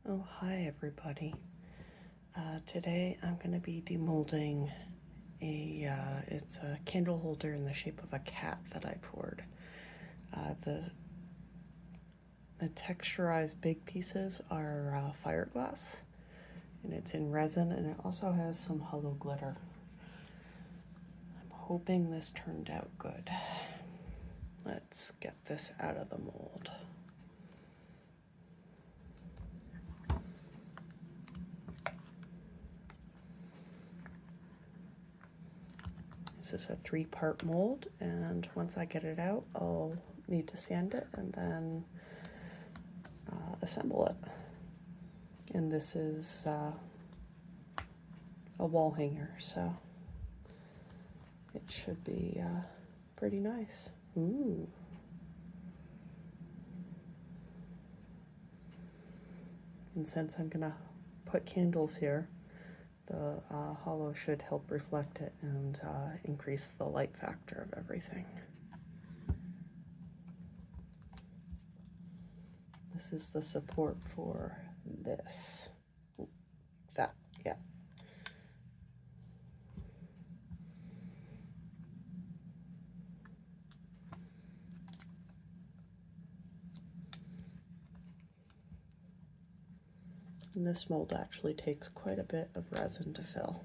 Oh, hi everybody. Today I'm going to be demolding it's a candle holder in the shape of a cat that I poured. The texturized big pieces are fiberglass, and it's in resin, and it also has some hollow glitter. I'm hoping this turned out good. Let's get this out of the mold. This is a 3-part mold, and once I get it out, I'll need to sand it and then assemble it. And this is a wall hanger, so it should be pretty nice. Ooh. And since I'm gonna put candles here, the hollow should help reflect it and increase the light factor of everything. This is the support for this. That, yeah. And this mold actually takes quite a bit of resin to fill,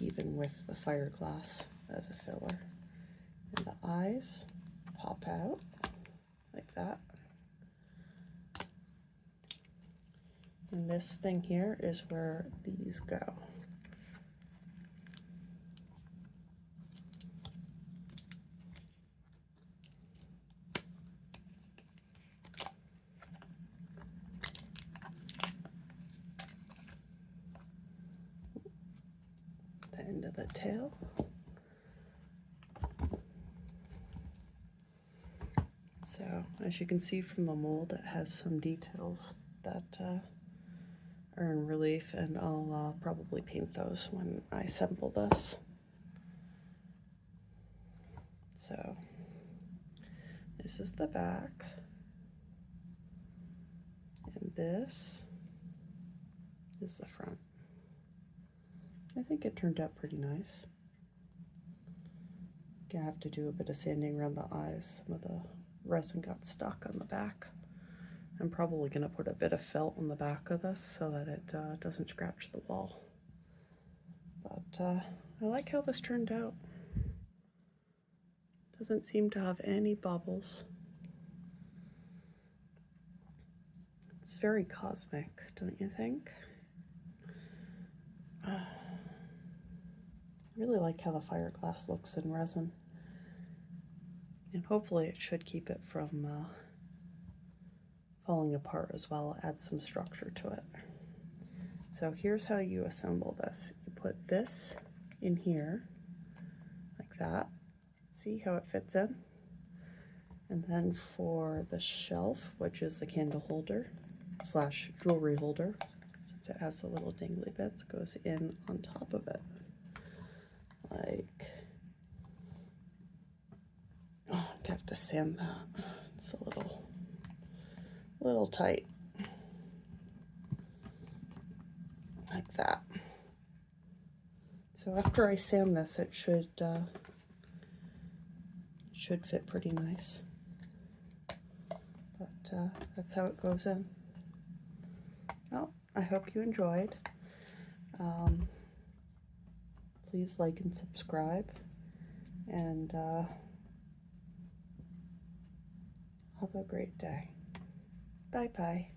even with the fiberglass as a filler. And the eyes pop out like that. And this thing here is where these go. The end of the tail. So as you can see from the mold, it has some details that are in relief, and I'll probably paint those when I assemble this. So this is the back, and this is the front. I think it turned out pretty nice. I have to do a bit of sanding around the eyes. Some of the resin got stuck on the back. I'm probably going to put a bit of felt on the back of this so that it doesn't scratch the wall. But I like how this turned out. Doesn't seem to have any bubbles. It's very cosmic, don't you think? I really like how the fiberglass looks in resin. And hopefully it should keep it from falling apart as well, add some structure to it. So here's how you assemble this. You put this in here, like that. See how it fits in? And then for the shelf, which is the candle holder slash jewelry holder, since it has the little dangly bits, goes in on top of it. Like, oh, I have to sand that. It's a little tight. Like that. So after I sand this, it should fit pretty nice. But that's how it goes in. Well, I hope you enjoyed. Please like and subscribe, and have a great day. Bye-bye.